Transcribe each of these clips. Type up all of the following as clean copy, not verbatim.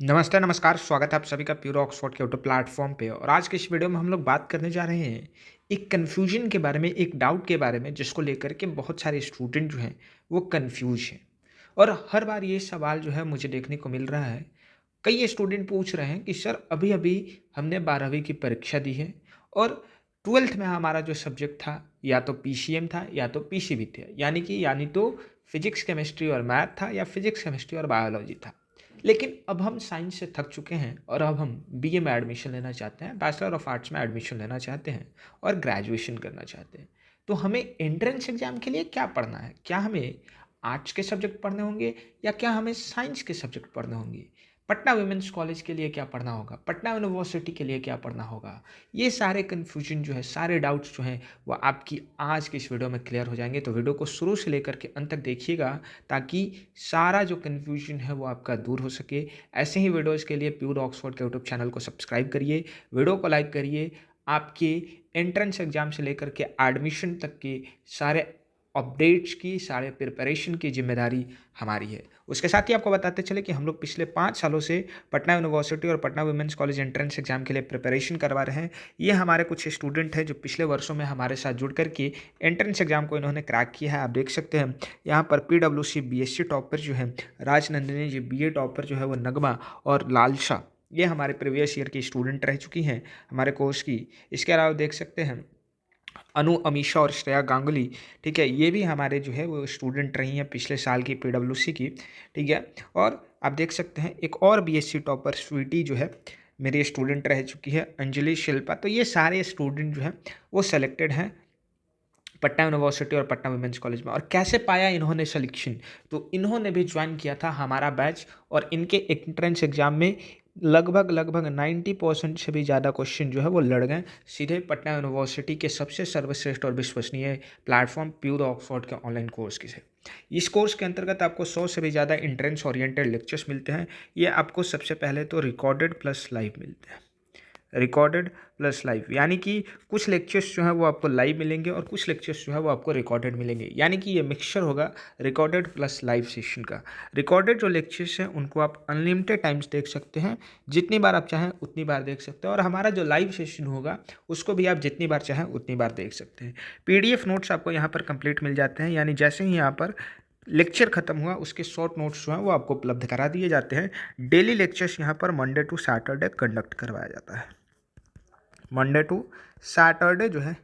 नमस्ते, नमस्कार, स्वागत है आप सभी का प्योर ऑक्सफोर्ड के यूट्यूब प्लेटफ़ॉर्म पे। और आज के इस वीडियो में हम लोग बात करने जा रहे हैं एक कन्फ्यूजन के बारे में, एक डाउट के बारे में, जिसको लेकर के बहुत सारे स्टूडेंट जो हैं वो कन्फ्यूज़ हैं। और हर बार ये सवाल जो है मुझे देखने को मिल रहा है। कई स्टूडेंट पूछ रहे हैं कि सर अभी-अभी हमने 12वीं की परीक्षा दी है और 12th में हमारा जो सब्जेक्ट था या तो पीसीएम था या तो पीसीबी था। यानी तो फिज़िक्स, केमिस्ट्री और मैथ था या फिज़िक्स, केमिस्ट्री और बायोलॉजी था। लेकिन अब हम साइंस से थक चुके हैं और अब हम बीए में एडमिशन लेना चाहते हैं, बैचलर ऑफ आर्ट्स में एडमिशन लेना चाहते हैं और ग्रेजुएशन करना चाहते हैं। तो हमें एंट्रेंस एग्ज़ाम के लिए क्या पढ़ना है? क्या हमें आर्ट्स के सब्जेक्ट पढ़ने होंगे या क्या हमें साइंस के सब्जेक्ट पढ़ने होंगे? पटना वुमेन्स कॉलेज के लिए क्या पढ़ना होगा? पटना यूनिवर्सिटी के लिए क्या पढ़ना होगा? ये सारे कन्फ्यूजन जो है, सारे डाउट्स जो हैं, वो आपकी आज की इस वीडियो में क्लियर हो जाएँगे। तो वीडियो को शुरू से लेकर के अंत तक देखिएगा, ताकि सारा जो कन्फ्यूजन है वो आपका दूर हो सके। ऐसे ही वीडियोज़ के लिए प्योर ऑक्सफोर्ड के यूट्यूब चैनल को सब्सक्राइब करिए, वीडियो को लाइक करिए। आपके एंट्रेंस एग्ज़ाम से लेकर के एडमिशन तक के सारे अपडेट्स की, सारे प्रिपरेशन की ज़िम्मेदारी हमारी है। उसके साथ ही आपको बताते चले कि हम लोग पिछले 5 सालों से पटना यूनिवर्सिटी और Patna women's college entrance exam के लिए प्रिपरेशन करवा रहे हैं। ये हमारे कुछ स्टूडेंट हैं जो पिछले वर्षों में हमारे साथ जुड़ कर के एंट्रेंस एग्ज़ाम को इन्होंने क्रैक किया है। आप देख सकते हैं यहाँ पर पीडब्ल्यूसी बीएससी टॉपर जो है राजनंदिनी जी, बीए टॉपर जो है वो नगमा और लालसा, ये हमारे प्रीवियस ईयर की स्टूडेंट रह चुकी हैं हमारे कोर्स की। इसके अलावा देख सकते हैं अनु, अमीषा और श्रेया गांगुली, ठीक है? ये भी हमारे जो है वो स्टूडेंट रही हैं पिछले साल की पीडब्ल्यूसी की, ठीक है? और आप देख सकते हैं एक और बीएससी टॉपर स्वीटी जो है मेरी स्टूडेंट रह चुकी है, अंजलि शिल्पा। तो ये सारे स्टूडेंट जो हैं वो सेलेक्टेड हैं पटना यूनिवर्सिटी और पटना वुमेन्स कॉलेज में। और कैसे पाया इन्होंने सिलेक्शन? तो इन्होंने भी ज्वाइन किया था हमारा बैच और इनके एंट्रेंस एग्ज़ाम में लगभग 90% से भी ज़्यादा क्वेश्चन जो है वो लड़ गए सीधे पटना यूनिवर्सिटी के सबसे सर्वश्रेष्ठ और विश्वसनीय प्लेटफॉर्म प्योर ऑक्सफोर्ड के ऑनलाइन कोर्स की से। इस कोर्स के अंतर्गत आपको 100 से भी ज़्यादा एंट्रेंस ओरिएंटेड लेक्चर्स मिलते हैं। ये आपको सबसे पहले तो रिकॉर्डेड प्लस लाइव मिलते हैं। रिकॉर्डेड प्लस लाइव यानी कि कुछ लेक्चर्स जो हैं वो आपको लाइव मिलेंगे और कुछ लेक्चर्स जो है वो आपको रिकॉर्डेड मिलेंगे। यानी कि ये मिक्सचर होगा रिकॉर्डेड प्लस लाइव सेशन का। रिकॉर्डेड जो लेक्चर्स हैं उनको आप अनलिमिटेड टाइम्स देख सकते हैं, जितनी बार आप चाहें उतनी बार देख सकते हैं। और हमारा जो लाइव सेशन होगा उसको भी आप जितनी बार चाहें उतनी बार देख सकते हैं। पीडीएफ नोट्स आपको यहाँ पर कंप्लीट मिल जाते हैं, यानी जैसे ही यहाँ पर लेक्चर खत्म हुआ उसके शॉर्ट नोट्स जो हैं वो आपको उपलब्ध करा दिए जाते हैं। डेली लेक्चर्स यहाँ पर मंडे टू सैटरडे कंडक्ट करवाया जाता है। मंडे टू सैटरडे जो है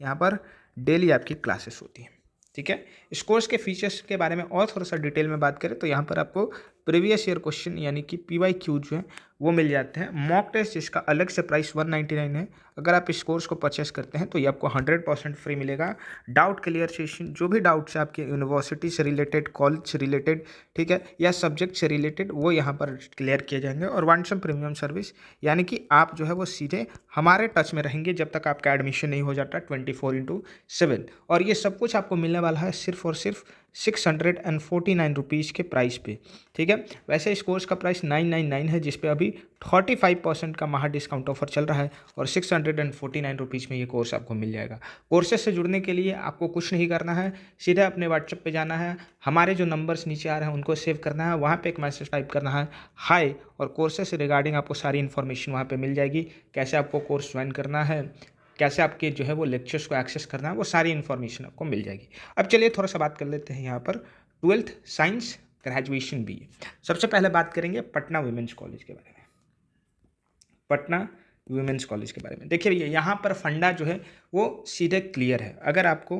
यहाँ पर डेली आपकी क्लासेस होती हैं, ठीक है? इस कोर्स के फीचर्स के बारे में और थोड़ा सा डिटेल में बात करें तो यहाँ पर आपको प्रीवियस ईयर क्वेश्चन यानी कि पीवाईक्यू जो है वो मिल जाते हैं। मॉक टेस्ट जिसका अलग से प्राइस 199 है। अगर आप इस कोर्स को परचेस करते हैं तो ये आपको 100% फ्री मिलेगा। डाउट क्लियर सेशन, जो भी डाउट्स है आपके यूनिवर्सिटी से रिलेटेड, कॉलेज से रिलेटेड, ठीक है, या सब्जेक्ट से रिलेटेड, वो यहाँ पर क्लियर किए जाएंगे। और व्हाट्सएप प्रीमियम सर्विस यानी कि आप जो है वो सीधे हमारे टच में रहेंगे जब तक आपका एडमिशन नहीं हो जाता 24/7। और ये सब कुछ आपको मिलने वाला है सिर्फ और सिर्फ 649 रुपीज़ के प्राइस पे, ठीक है? वैसे इस कोर्स का प्राइस 999 है, जिस पे अभी 45% का महा डिस्काउंट ऑफर चल रहा है और 649 रुपीज़ में ये कोर्स आपको मिल जाएगा। कोर्सेज से जुड़ने के लिए आपको कुछ नहीं करना है, सीधे अपने व्हाट्सएप पे जाना है, हमारे जो नंबर्स नीचे आ रहे हैं उनको सेव करना है, वहाँ पे एक मैसेज टाइप करना है हाय, और कोर्सेज से रिगार्डिंग आपको सारी इन्फॉर्मेशन वहाँ पे मिल जाएगी। कैसे आपको कोर्स ज्वाइन करना है, कैसे आपके जो है वो लेक्चर्स को एक्सेस करना है, वो सारी इन्फॉर्मेशन आपको मिल जाएगी। अब चलिए थोड़ा सा बात कर लेते हैं यहाँ पर 12th साइंस, ग्रेजुएशन बीए। सबसे पहले बात करेंगे पटना वुमेन्स कॉलेज के बारे में। पटना वुमेन्स कॉलेज के बारे में देखिए भैया, यहाँ पर फंडा जो है वो सीधे क्लियर है। अगर आपको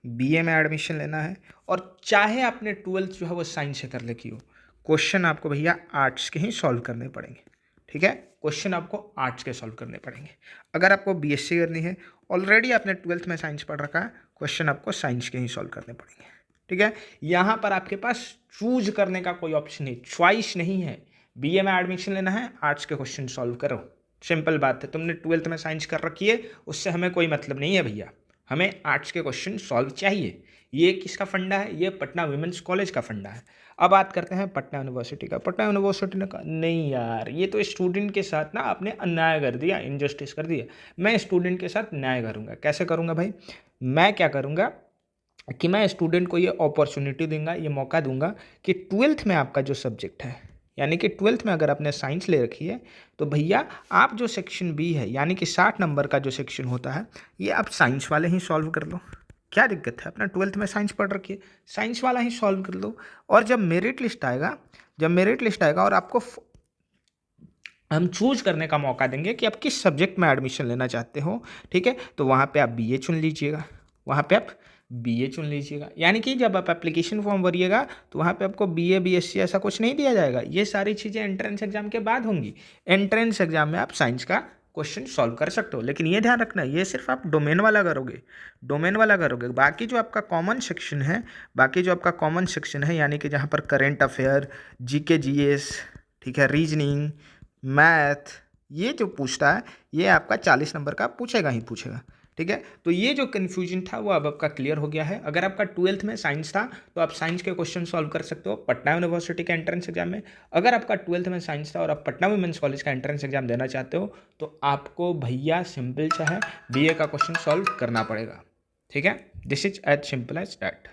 बीए में एडमिशन लेना है और चाहे आपने 12th जो है वो साइंस से कर रखी हो, क्वेश्चन आपको भैया आर्ट्स के ही सॉल्व करने पड़ेंगे, ठीक है? क्वेश्चन आपको आर्ट्स के सॉल्व करने पड़ेंगे। अगर आपको बीएससी करनी है, ऑलरेडी आपने 12th में साइंस पढ़ रखा है, क्वेश्चन आपको साइंस के ही सॉल्व करने पड़ेंगे, ठीक है? यहाँ पर आपके पास चूज करने का कोई ऑप्शन नहीं, चॉइस नहीं है। बीए में एडमिशन लेना है, आर्ट्स के क्वेश्चन सॉल्व करो, सिंपल बात है। तुमने 12th में साइंस कर रखी है, उससे हमें कोई मतलब नहीं है भैया, हमें आर्ट्स के क्वेश्चन सॉल्व चाहिए। ये किसका फंडा है? ये पटना वुमेन्स कॉलेज का फंडा है। अब बात करते हैं पटना यूनिवर्सिटी का। पटना यूनिवर्सिटी ने कहा नहीं यार, ये तो स्टूडेंट के साथ ना आपने अन्याय कर दिया, इनजस्टिस कर दिया। मैं स्टूडेंट के साथ न्याय करूँगा। कैसे करूँगा भाई? मैं क्या करूँगा कि मैं स्टूडेंट को ये अपॉर्चुनिटी दूंगा, ये मौका दूंगा कि 12th में आपका जो सब्जेक्ट है, यानी कि 12th में अगर आपने साइंस ले रखी है तो भैया आप जो सेक्शन बी है यानी कि 60 नंबर का जो सेक्शन होता है ये आप साइंस वाले ही सॉल्व कर लो। क्या दिक्कत है, अपना 12th में साइंस पढ़ रखी है, साइंस वाला ही सॉल्व कर लो। और जब मेरिट लिस्ट आएगा और आपको हम चूज करने का मौका देंगे कि आप किस सब्जेक्ट में एडमिशन लेना चाहते हो, ठीक है, तो वहाँ पे आप बीए चुन लीजिएगा, यानी कि जब आप एप्लीकेशन फॉर्म भरिएगा तो वहाँ पे आपको बीए बीएससी ऐसा कुछ नहीं दिया जाएगा। ये सारी चीज़ें एंट्रेंस एग्जाम के बाद होंगी। एंट्रेंस एग्जाम में आप साइंस का क्वेश्चन सॉल्व कर सकते हो, लेकिन ये ध्यान रखना ये सिर्फ आप डोमेन वाला करोगे। बाकी जो आपका कॉमन सेक्शन है यानी कि जहाँ पर करेंट अफेयर, जीके जीएस, ठीक है, रीजनिंग, मैथ, ये जो पूछता है ये आपका 40 नंबर का पूछेगा ही पूछेगा, ठीक है। तो ये जो कन्फ्यूजन था वो अब आपका क्लियर हो गया है। अगर आपका 12th में साइंस था तो आप साइंस के क्वेश्चन सॉल्व कर सकते हो पटना यूनिवर्सिटी के एंट्रेंस एग्जाम में। अगर आपका 12th में साइंस था और आप पटना वुमेंस कॉलेज का एंट्रेंस एग्जाम देना चाहते हो तो आपको भैया सिंपल सा है, बीए का क्वेश्चन सॉल्व करना पड़ेगा, ठीक है। This is as simple as that.